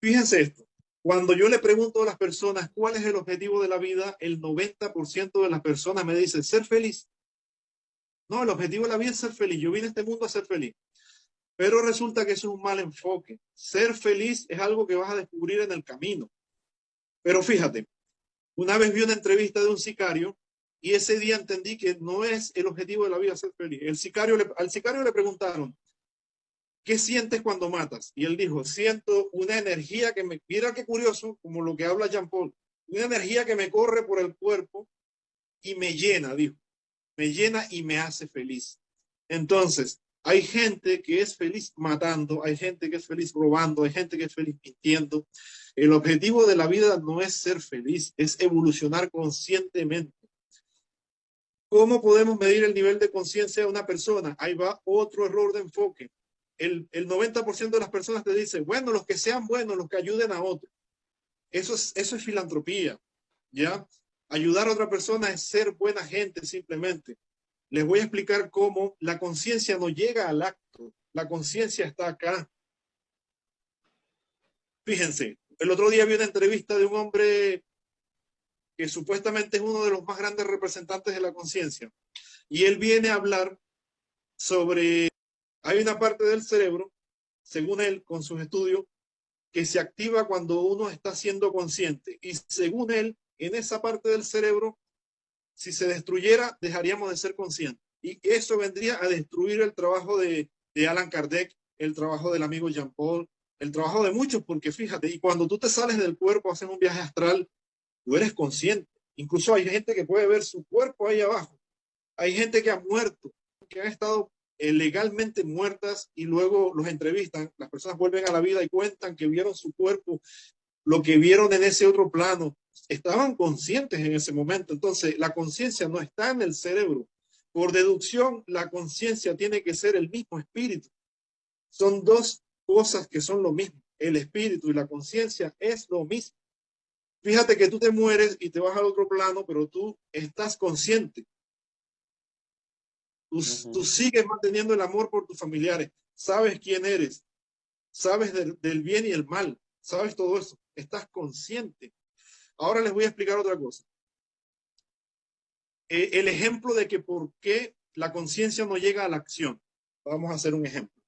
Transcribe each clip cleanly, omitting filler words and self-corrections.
Fíjense esto. Cuando yo le pregunto a las personas cuál es el objetivo de la vida, el 90% de las personas me dicen ser feliz. No, el objetivo de la vida es ser feliz. Yo vine a este mundo a ser feliz. Pero resulta que eso es un mal enfoque. Ser feliz es algo que vas a descubrir en el camino. Pero fíjate, una vez vi una entrevista de un sicario y ese día entendí que no es el objetivo de la vida ser feliz. Al sicario le preguntaron, ¿qué sientes cuando matas? Y él dijo, siento una energía que me, mira qué curioso, como lo que habla Jean Paul, una energía que me corre por el cuerpo y me llena, dijo, me llena y me hace feliz. Entonces, hay gente que es feliz matando, hay gente que es feliz robando, hay gente que es feliz mintiendo. El objetivo de la vida no es ser feliz, es evolucionar conscientemente. ¿Cómo podemos medir el nivel de conciencia de una persona? Ahí va otro error de enfoque. El 90% de las personas te dicen, bueno, los que sean buenos, los que ayuden a otros. Eso es filantropía, ¿ya? Ayudar a otra persona es ser buena gente simplemente. Les voy a explicar cómo la conciencia no llega al acto. La conciencia está acá. Fíjense, el otro día vi una entrevista de un hombre que supuestamente es uno de los más grandes representantes de la conciencia. Y él viene a hablar sobre, hay una parte del cerebro, según él, con sus estudios, que se activa cuando uno está siendo consciente. Y según él, en esa parte del cerebro, si se destruyera, dejaríamos de ser conscientes. Y eso vendría a destruir el trabajo de Alan Kardec, el trabajo del amigo Jean Paul, el trabajo de muchos, porque fíjate, y cuando tú te sales del cuerpo, haces un viaje astral, tú eres consciente. Incluso hay gente que puede ver su cuerpo ahí abajo. Hay gente que ha muerto, que han estado legalmente muertas y luego los entrevistan. Las personas vuelven a la vida y cuentan que vieron su cuerpo, lo que vieron en ese otro plano. Estaban conscientes en ese momento. Entonces, la conciencia no está en el cerebro. Por deducción, la conciencia tiene que ser el mismo espíritu. Son dos cosas que son lo mismo. El espíritu y la conciencia es lo mismo. Fíjate que tú te mueres y te vas al otro plano, pero tú estás consciente. Tú sigues manteniendo el amor por tus familiares. Sabes quién eres. Sabes del bien y el mal. Sabes todo eso. Estás consciente. Ahora les voy a explicar otra cosa. El ejemplo de que por qué la conciencia no llega a la acción. Vamos a hacer un ejemplo.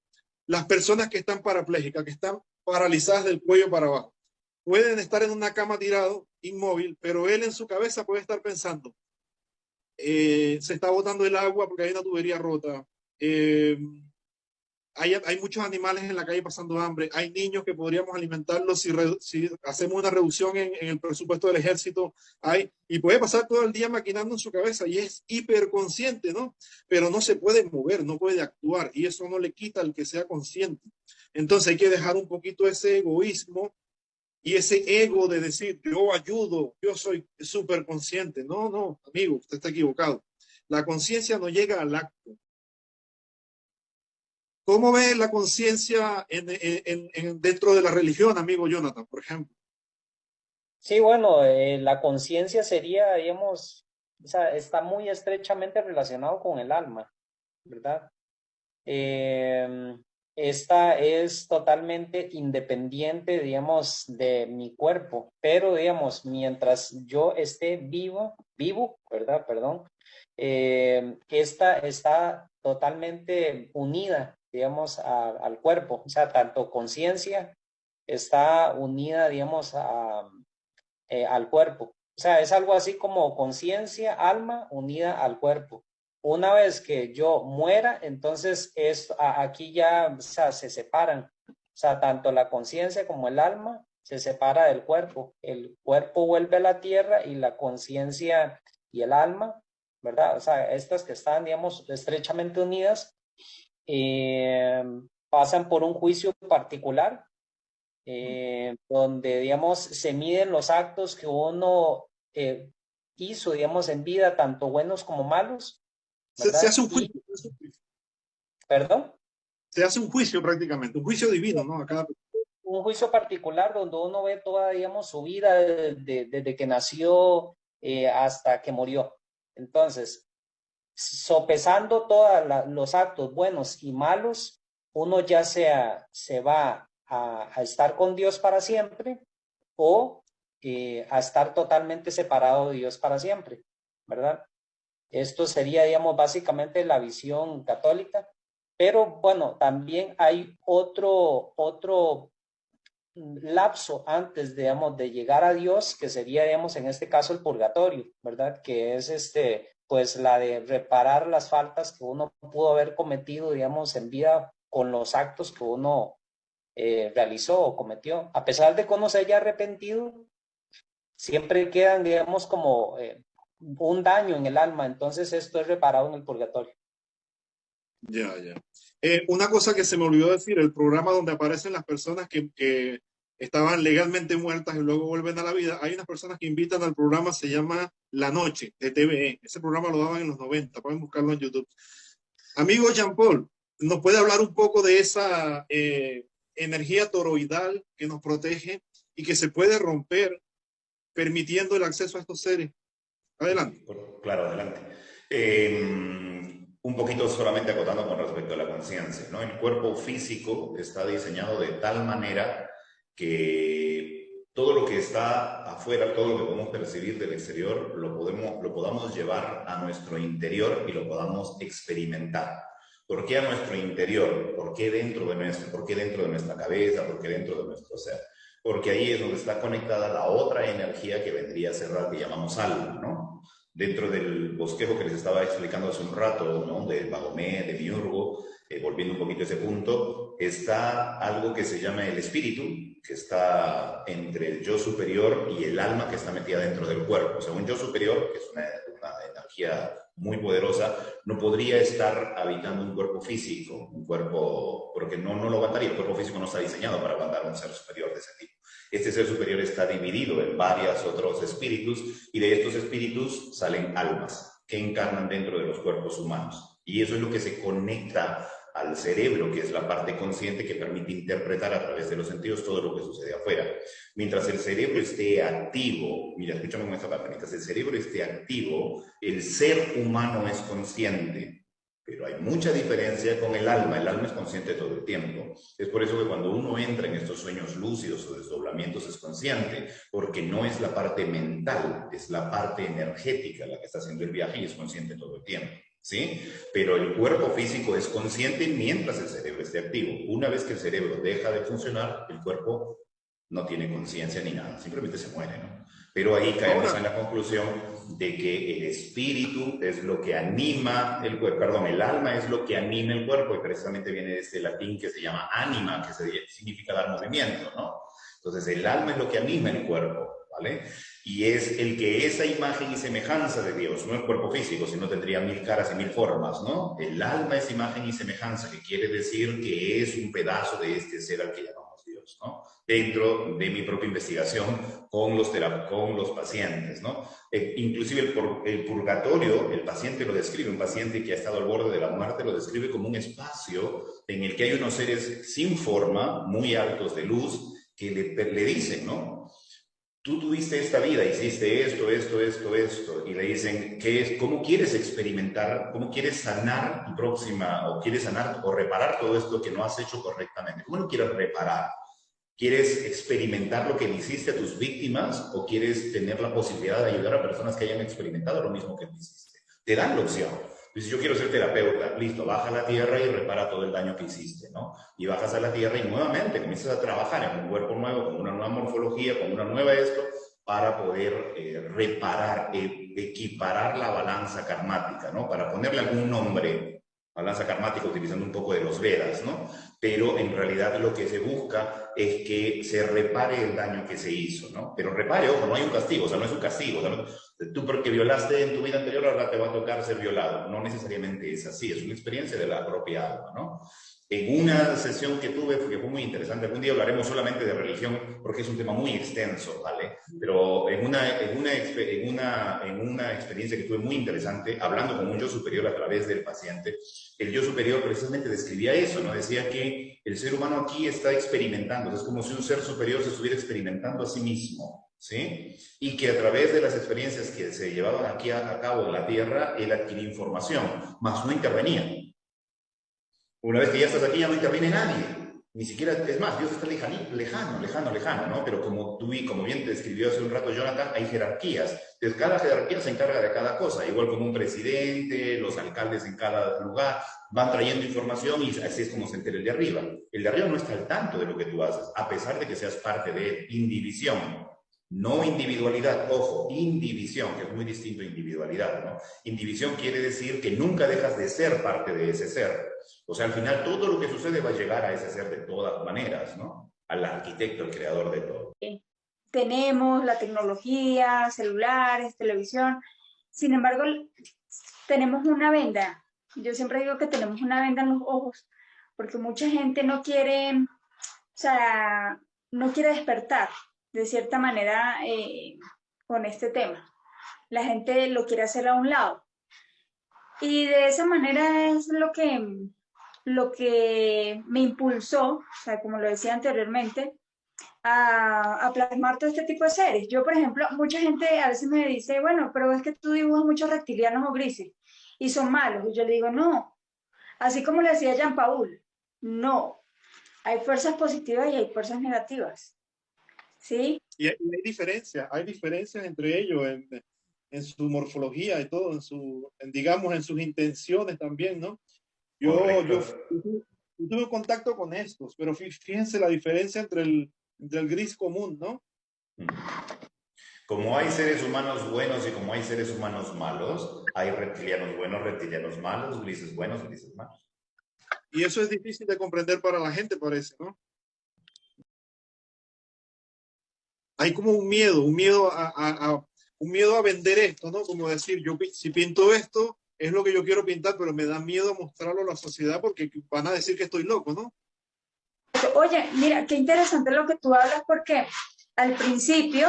Las personas que están parapléjicas, que están paralizadas del cuello para abajo, pueden estar en una cama tirado, inmóvil, pero él en su cabeza puede estar pensando, se está botando el agua porque hay una tubería rota, hay muchos animales en la calle pasando hambre, hay niños que podríamos alimentarlos si hacemos una reducción en el presupuesto del ejército, y puede pasar todo el día maquinando en su cabeza y es hiperconsciente, ¿no? Pero no se puede mover, no puede actuar y eso no le quita al que sea consciente. Entonces hay que dejar un poquito ese egoísmo y ese ego de decir, yo ayudo, yo soy súper consciente. No, no, amigo, usted está equivocado. La conciencia no llega al acto. ¿Cómo ve la conciencia dentro de la religión, amigo Jonathan, por ejemplo? Sí, bueno, la conciencia sería, digamos, o sea, está muy estrechamente relacionado con el alma, ¿verdad? Eh, Esta es totalmente independiente, digamos, de mi cuerpo, pero, digamos, mientras yo esté vivo, ¿verdad? Perdón, esta está totalmente unida, digamos, al cuerpo, o sea, tanto conciencia está unida, digamos, al cuerpo. O sea, es algo así como conciencia, alma unida al cuerpo. Una vez que yo muera, entonces aquí ya, o sea, se separan. O sea, tanto la conciencia como el alma se separa del cuerpo. El cuerpo vuelve a la tierra y la conciencia y el alma, ¿verdad? O sea, estas que están, digamos, estrechamente unidas, eh, pasan por un juicio particular donde, digamos, se miden los actos que uno hizo, digamos, en vida, tanto buenos como malos, Se ¿verdad? hace un Y, juicio, perdón, se hace un juicio prácticamente, un juicio divino, ¿no? A cada... un juicio particular donde uno ve toda, digamos, su vida desde que nació hasta que murió. Entonces, sopesando todos los actos buenos y malos, uno ya se va a estar con Dios para siempre o a estar totalmente separado de Dios para siempre, ¿verdad? Esto sería, digamos, básicamente la visión católica, pero bueno, también hay otro lapso antes, digamos, de llegar a Dios, que sería, digamos, en este caso el purgatorio, ¿verdad? Que es pues la de reparar las faltas que uno pudo haber cometido, digamos, en vida con los actos que uno realizó o cometió. A pesar de que uno se haya arrepentido, siempre quedan, digamos, como un daño en el alma, entonces esto es reparado en el purgatorio. Ya, ya. Una cosa que se me olvidó decir, el programa donde aparecen las personas que estaban legalmente muertas y luego vuelven a la vida, hay unas personas que invitan al programa, se llama La Noche, de TVE. Ese programa lo daban en los 90, pueden buscarlo en YouTube. Amigo Jean Paul, ¿nos puede hablar un poco de esa energía toroidal que nos protege y que se puede romper permitiendo el acceso a estos seres? Adelante. Claro, adelante. Un poquito solamente acotando con respecto a la conciencia, ¿no? El cuerpo físico está diseñado de tal manera que todo lo que está afuera, todo lo que podemos percibir del exterior, lo podamos llevar a nuestro interior y lo podamos experimentar. ¿Por qué a nuestro interior? ¿Por qué dentro de nuestra cabeza? ¿Por qué dentro de nuestro ser? Porque ahí es donde está conectada la otra energía que vendría a ser la que llamamos alma, ¿no? Dentro del bosquejo que les estaba explicando hace un rato, ¿no? De Baphomet, de Miurgo, volviendo un poquito a ese punto, está algo que se llama el espíritu, que está entre el yo superior y el alma que está metida dentro del cuerpo. O sea, un yo superior, que es una energía muy poderosa, no podría estar habitando un cuerpo físico, un cuerpo, porque no lo aguantaría. El cuerpo físico no está diseñado para aguantar un ser superior de ese tipo. Este ser superior está dividido en varios otros espíritus y de estos espíritus salen almas que encarnan dentro de los cuerpos humanos. Y eso es lo que se conecta al cerebro, que es la parte consciente que permite interpretar a través de los sentidos todo lo que sucede afuera. Mientras el cerebro esté activo, mira, escúchame con esta parte, mientras el cerebro esté activo, el ser humano es consciente. Pero hay mucha diferencia con el alma es consciente todo el tiempo. Es por eso que cuando uno entra en estos sueños lúcidos o desdoblamientos es consciente, porque no es la parte mental, es la parte energética la que está haciendo el viaje y es consciente todo el tiempo, ¿sí? Pero el cuerpo físico es consciente mientras el cerebro esté activo. Una vez que el cerebro deja de funcionar, el cuerpo no tiene conciencia ni nada, simplemente se muere, ¿no? Pero ahí caemos en la conclusión de que el espíritu es lo que anima el cuerpo, perdón, el alma es lo que anima el cuerpo, y precisamente viene de este latín que se llama anima, que significa dar movimiento, ¿no? Entonces el alma es lo que anima el cuerpo, ¿vale? Y es el que esa imagen y semejanza de Dios, no el cuerpo físico, sino tendría 1000 caras y 1000 formas, ¿no? El alma es imagen y semejanza, que quiere decir que es un pedazo de este ser al que llamamos Dios, ¿no? Dentro de mi propia investigación con los pacientes, ¿no? Inclusive el purgatorio, el paciente lo describe, un paciente que ha estado al borde de la muerte lo describe como un espacio en el que hay unos seres sin forma, muy altos de luz, que le dicen, ¿no? Tú tuviste esta vida, hiciste esto, y le dicen, ¿cómo quieres experimentar, cómo quieres sanar tu próxima, o quieres sanar o reparar todo esto que no has hecho correctamente? ¿Cómo lo quieres reparar? ¿Quieres experimentar lo que le hiciste a tus víctimas o quieres tener la posibilidad de ayudar a personas que hayan experimentado lo mismo que tú hiciste? Te dan la opción. Dices, yo quiero ser terapeuta, listo, baja a la tierra y repara todo el daño que hiciste, ¿no? Y bajas a la tierra y nuevamente comienzas a trabajar en un cuerpo nuevo, con una nueva morfología, con una nueva para poder reparar, equiparar la balanza karmática, ¿no? Para ponerle algún nombre, balanza karmática utilizando un poco de los Vedas, ¿no? Pero en realidad lo que se busca es que se repare el daño que se hizo, ¿no? Pero repare, ojo, no hay un castigo, o sea, no es un castigo, o sea, no, tú porque violaste en tu vida anterior ahora te va a tocar ser violado. No necesariamente es así, es una experiencia de la propia alma, ¿no? En una sesión que tuve, que fue muy interesante, algún día hablaremos solamente de religión porque es un tema muy extenso, ¿vale? Pero en una experiencia que tuve muy interesante, hablando con un yo superior a través del paciente, el yo superior precisamente describía eso, ¿no? Decía que el ser humano aquí está experimentando, es como si un ser superior se estuviera experimentando a sí mismo, ¿sí? Y que a través de las experiencias que se llevaban aquí a cabo en la Tierra, él adquiría información, mas no intervenía. Una vez que ya estás aquí, ya no interviene nadie. Ni siquiera, es más, Dios está lejano, ¿no? Pero como bien te describió hace un rato Jonathan, hay jerarquías. Entonces, cada jerarquía se encarga de cada cosa, igual como un presidente, los alcaldes en cada lugar van trayendo información y así es como se entera el de arriba. El de arriba no está al tanto de lo que tú haces, a pesar de que seas parte de indivisión. No individualidad, ojo, indivisión, que es muy distinto a individualidad, ¿no? Indivisión quiere decir que nunca dejas de ser parte de ese ser. O sea, al final todo lo que sucede va a llegar a ese ser de todas maneras, ¿no? Al arquitecto, el creador de todo. Tenemos la tecnología, celulares, televisión, sin embargo, tenemos una venda. Yo siempre digo que tenemos una venda en los ojos, porque mucha gente no quiere, o sea, no quiere despertar de cierta manera con este tema. La gente lo quiere hacer a un lado. Y de esa manera es lo que me impulsó, o sea, como lo decía anteriormente, a plasmar todo este tipo de seres. Yo, por ejemplo, mucha gente a veces me dice, bueno, pero es que tú dibujas muchos reptilianos o grises y son malos. Y yo le digo, no, así como le decía Jean Paul, no, hay fuerzas positivas y hay fuerzas negativas. ¿Sí? Y hay diferencias entre ellos en su morfología y todo, digamos, en sus intenciones también, ¿no? Yo tuve contacto con estos, pero fíjense la diferencia entre el gris común, ¿no? Como hay seres humanos buenos y como hay seres humanos malos, hay reptilianos buenos, reptilianos malos, grises buenos, grises malos. Y eso es difícil de comprender para la gente, parece, ¿no? Hay como un miedo a vender esto, ¿no? Como decir, yo si pinto esto, es lo que yo quiero pintar, pero me da miedo mostrarlo a la sociedad porque van a decir que estoy loco, ¿no? Oye, mira, qué interesante lo que tú hablas, porque al principio,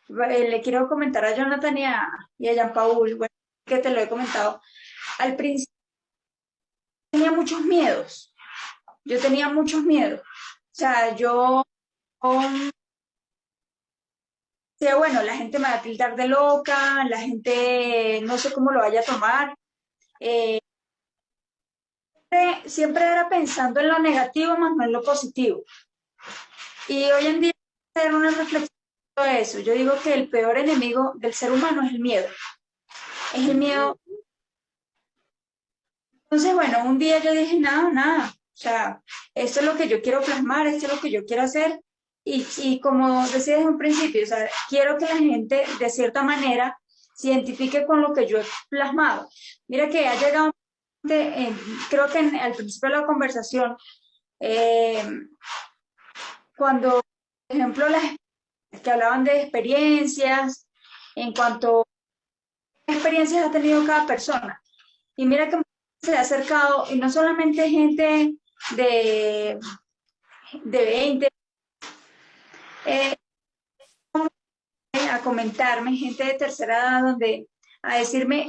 le quiero comentar a Jonathan y a Jean Paul, bueno, que te lo he comentado, al principio tenía muchos miedos, yo tenía muchos miedos, o sea, yo decía, bueno, la gente me va a tildar de loca, la gente no sé cómo lo vaya a tomar, siempre era pensando en lo negativo más no en lo positivo. Y hoy en día hacer una reflexión de eso. Yo digo que el peor enemigo del ser humano es el miedo. Es el miedo. Entonces, bueno, un día yo dije, nada. O sea, esto es lo que yo quiero plasmar, esto es lo que yo quiero hacer. Y como decía desde un principio, o sea, quiero que la gente, de cierta manera, se identifique con lo que yo he plasmado. Mira que ha llegado, creo que al principio de la conversación, cuando, por ejemplo, las que hablaban de experiencias, en cuanto a qué experiencias ha tenido cada persona. Y mira que se ha acercado, y no solamente gente de 20, a comentarme, gente de tercera edad, a decirme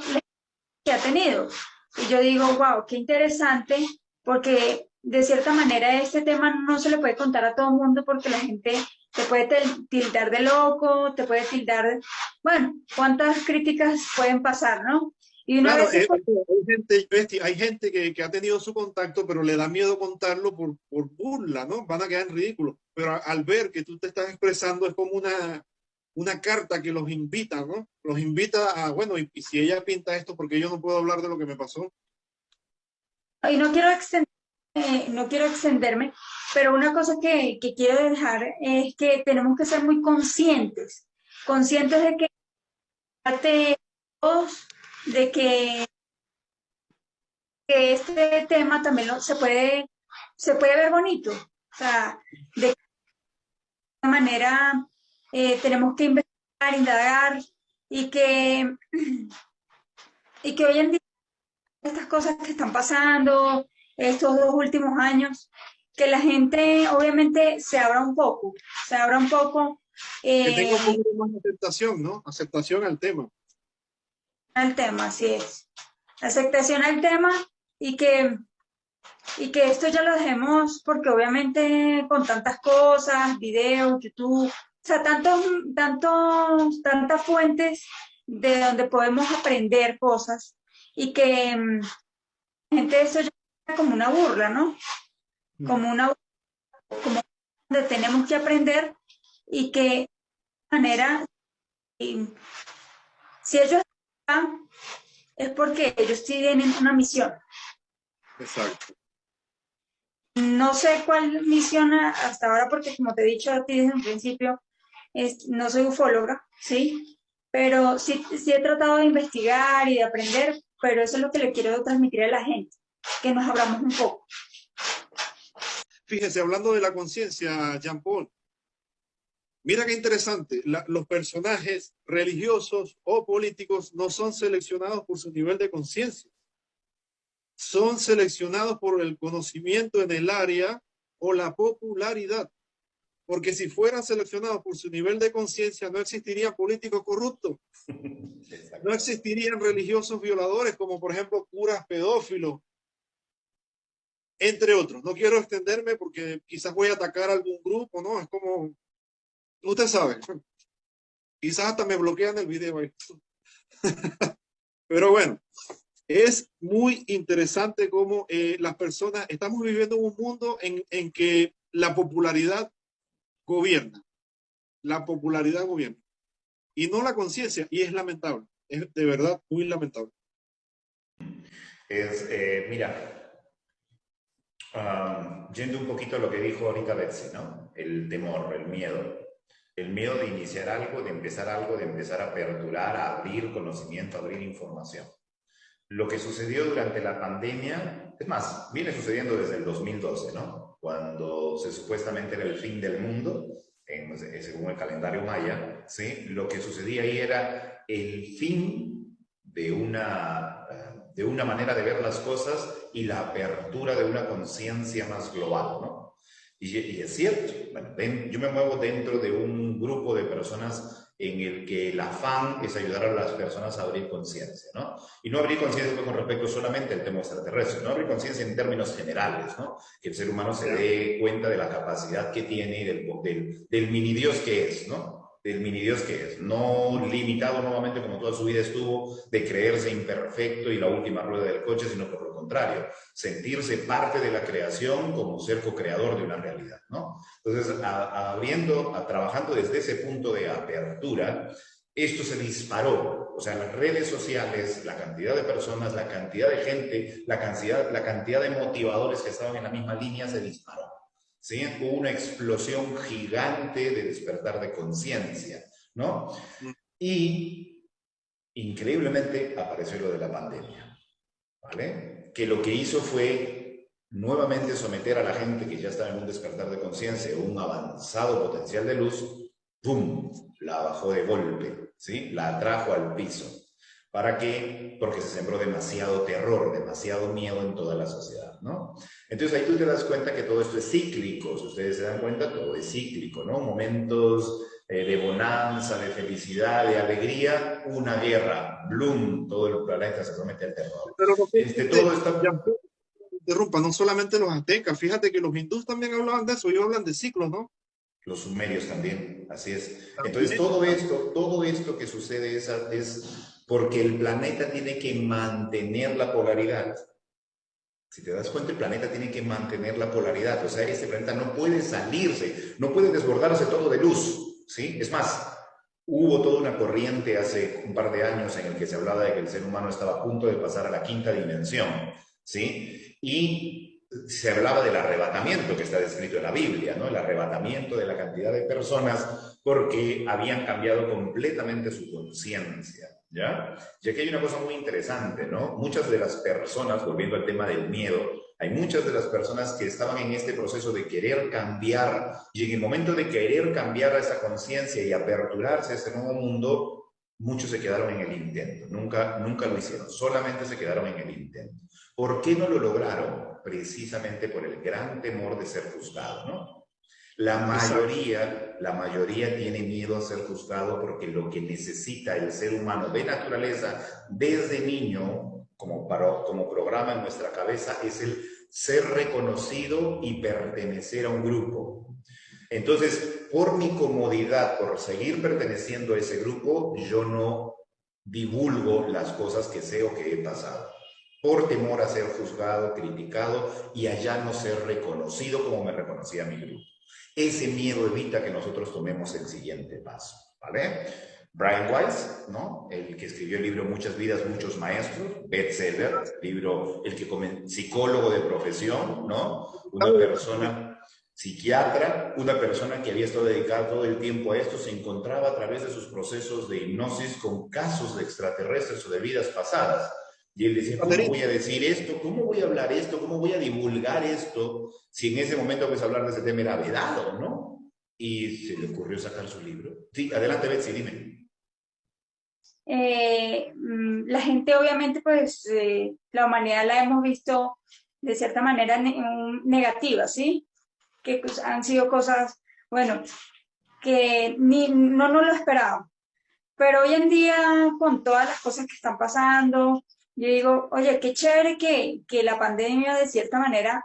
que ha tenido. Y yo digo, wow, qué interesante, porque de cierta manera este tema no se le puede contar a todo el mundo porque la gente te puede tildar de loco, te puede tildar, bueno, cuántas críticas pueden pasar, ¿no? Y una claro, vez hay gente que ha tenido su contacto, pero le da miedo contarlo por burla, ¿no? Van a quedar en ridículo. Pero al ver que tú te estás expresando es como una carta que los invita, ¿no? Los invita a, bueno, y si ella pinta esto, porque yo no puedo hablar de lo que me pasó. Y no quiero extenderme, pero una cosa que quiero dejar es que tenemos que ser muy conscientes de que de que este tema también se puede ver bonito, o sea, de qué manera tenemos que investigar, indagar y que hoy en día estas cosas que están pasando estos 2 últimos años, que la gente obviamente se abra un poco. Que tenga un poco más de aceptación, ¿no? Aceptación al tema. Al tema, así es. Aceptación al tema y que esto ya lo dejemos, porque obviamente con tantas cosas, videos, YouTube, o sea, tantas fuentes de donde podemos aprender cosas y que gente, eso ya es como una burla, ¿no? Como una burla. como donde tenemos que aprender y que de manera, si ellos están, es porque ellos tienen una misión. Exacto. No sé cuál misión hasta ahora, porque como te he dicho a ti desde un principio, no soy ufóloga, ¿sí? Pero sí he tratado de investigar y de aprender, pero eso es lo que le quiero transmitir a la gente, que nos hablamos un poco. Fíjese, hablando de la conciencia, Jean Paul, mira qué interesante, los personajes religiosos o políticos no son seleccionados por su nivel de conciencia, son seleccionados por el conocimiento en el área o la popularidad. Porque si fueran seleccionados por su nivel de conciencia, no existirían políticos corruptos, no existirían religiosos violadores, como por ejemplo curas pedófilos, entre otros. No quiero extenderme porque quizás voy a atacar a algún grupo, ¿no? Es como, usted sabe, quizás hasta me bloquean el video ahí. Pero bueno, es muy interesante cómo las personas, estamos viviendo un mundo en que la popularidad gobierna. La popularidad gobierna. Y no la conciencia. Y es lamentable. Es de verdad muy lamentable. Mira, yendo un poquito a lo que dijo ahorita Betsy, ¿no? El temor, el miedo. El miedo de iniciar algo, de empezar a aperturar, a abrir conocimiento, a abrir información. Lo que sucedió durante la pandemia, es más, viene sucediendo desde el 2012, ¿no? Cuando supuestamente era el fin del mundo, según el calendario maya, ¿sí? Lo que sucedía ahí era el fin de una manera de ver las cosas y la apertura de una conciencia más global, ¿no? Y es cierto, bueno, yo me muevo dentro de un grupo de personas en el que el afán es ayudar a las personas a abrir conciencia, ¿no? Y no abrir conciencia con respecto solamente al tema extraterrestre, no abrir conciencia en términos generales, ¿no? Que el ser humano se dé cuenta de la capacidad que tiene y del mini Dios que es, ¿no? Del mini Dios que es, no limitado nuevamente como toda su vida estuvo de creerse imperfecto y la última rueda del coche, sino por lo contrario, sentirse parte de la creación como ser co-creador de una realidad, ¿no? Entonces, trabajando desde ese punto de apertura, esto se disparó. O sea, las redes sociales, la cantidad de personas, la cantidad de gente, la cantidad de motivadores que estaban en la misma línea se disparó. ¿Sí? Hubo una explosión gigante de despertar de conciencia, ¿no? Y increíblemente apareció lo de la pandemia, ¿vale? Que lo que hizo fue nuevamente someter a la gente que ya estaba en un despertar de conciencia, un avanzado potencial de luz, ¡pum!, la bajó de golpe, ¿sí? La atrajo al piso. ¿Para qué? Porque se sembró demasiado terror, demasiado miedo en toda la sociedad, ¿no? Entonces ahí tú te das cuenta que todo esto es cíclico. Si ustedes se dan cuenta, todo es cíclico, ¿no? Momentos de bonanza, de felicidad, de alegría, una guerra, ¡blum!, todo el planeta se somete al terror. Pero Todo está... Interrumpa, no solamente los aztecas, fíjate que los hindús también hablaban de eso, ellos hablan de ciclos, ¿no? Los sumerios también, así es. Entonces todo esto que sucede es porque el planeta tiene que mantener la polaridad. Si te das cuenta, el planeta tiene que mantener la polaridad. O sea, este planeta no puede salirse, no puede desbordarse todo de luz, ¿sí? Es más, hubo toda una corriente hace un par de años en el que se hablaba de que el ser humano estaba a punto de pasar a la quinta dimensión, ¿sí? Y se hablaba del arrebatamiento que está descrito en la Biblia, ¿no? El arrebatamiento de la cantidad de personas porque habían cambiado completamente su conciencia, ¿ya? Y aquí hay una cosa muy interesante, ¿no? Muchas de las personas, volviendo al tema del miedo, hay muchas de las personas que estaban en este proceso de querer cambiar, y en el momento de querer cambiar esa conciencia y aperturarse a este nuevo mundo, muchos se quedaron en el intento, nunca lo hicieron, solamente se quedaron en el intento. ¿Por qué no lo lograron? Precisamente por el gran temor de ser juzgado, ¿no? La mayoría tiene miedo a ser juzgado porque lo que necesita el ser humano de naturaleza desde niño, como programa en nuestra cabeza, es el ser reconocido y pertenecer a un grupo. Entonces, por mi comodidad, por seguir perteneciendo a ese grupo, yo no divulgo las cosas que sé o que he pasado. por temor a ser juzgado, criticado y a ya no ser reconocido como me reconocía mi grupo. Ese miedo evita que nosotros tomemos el siguiente paso, ¿vale? Brian Weiss, ¿no? El que escribió el libro Muchas vidas, muchos maestros, bestseller, libro, psicólogo de profesión, ¿no? Una persona psiquiatra, una persona que había estado dedicada todo el tiempo a esto, se encontraba a través de sus procesos de hipnosis con casos de extraterrestres o de vidas pasadas. Y él decía, ¿cómo voy a decir esto? ¿Cómo voy a hablar esto? ¿Cómo voy a divulgar esto? Si en ese momento pues hablar de ese tema era vedado, ¿no? Y se le ocurrió sacar su libro. Sí, adelante, Betsy, dime. La gente obviamente, pues, la humanidad la hemos visto de cierta manera negativa, ¿sí? Que pues, han sido cosas, bueno, que no nos lo esperábamos. Pero hoy en día, con todas las cosas que están pasando, yo digo, oye, qué chévere que la pandemia, de cierta manera,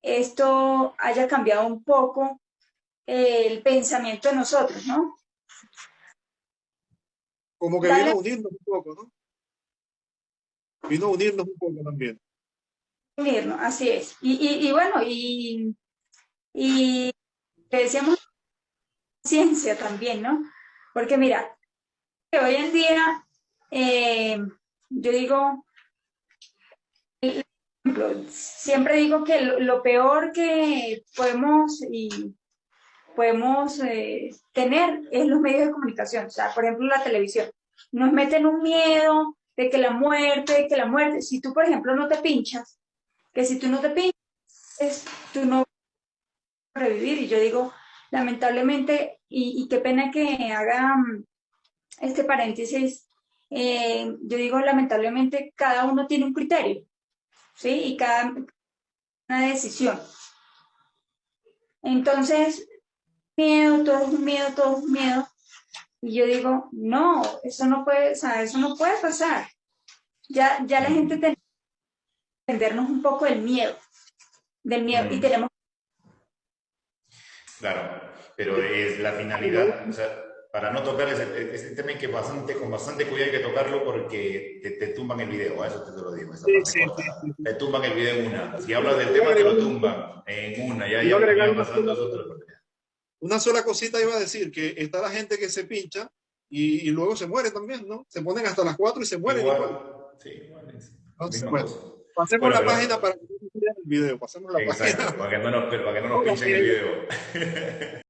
esto haya cambiado un poco el pensamiento de nosotros, ¿no? Como que vino a unirnos un poco, ¿no? Vino a unirnos un poco también. Unirnos, así es. Y bueno, y que decíamos ciencia también, ¿no? Porque mira, que hoy en día, yo digo, siempre digo que lo peor que podemos tener es los medios de comunicación, o sea, por ejemplo, la televisión. Nos meten un miedo de que la muerte, si tú, por ejemplo, no te pinchas, que si tú no te pinchas, tú no vas a revivir. Y yo digo, lamentablemente, y qué pena que haga este paréntesis, yo digo, lamentablemente, cada uno tiene un criterio, ¿sí? Y cada una decisión. Entonces, miedo, todo es un miedo, todo es un miedo. Y yo digo, no, eso no puede, o sea, eso no puede pasar. Ya la gente tiene que entendernos un poco del miedo, y tenemos... Claro, pero es la finalidad, o sea, para no tocar ese tema que con bastante cuidado hay que tocarlo porque te tumban el video, eso te lo digo, esta parte corta. Te tumban el video en una. Si hablas del tema te lo tumban en una, ya pasando una sola cosita iba a decir, que está la gente que se pincha y luego se muere también, ¿no? Se ponen hasta las 4 y se mueren. Sí, igual es. Entonces, bueno, pasemos la página para que no se el video. Pasemos la página. Para que no nos pinchen el video.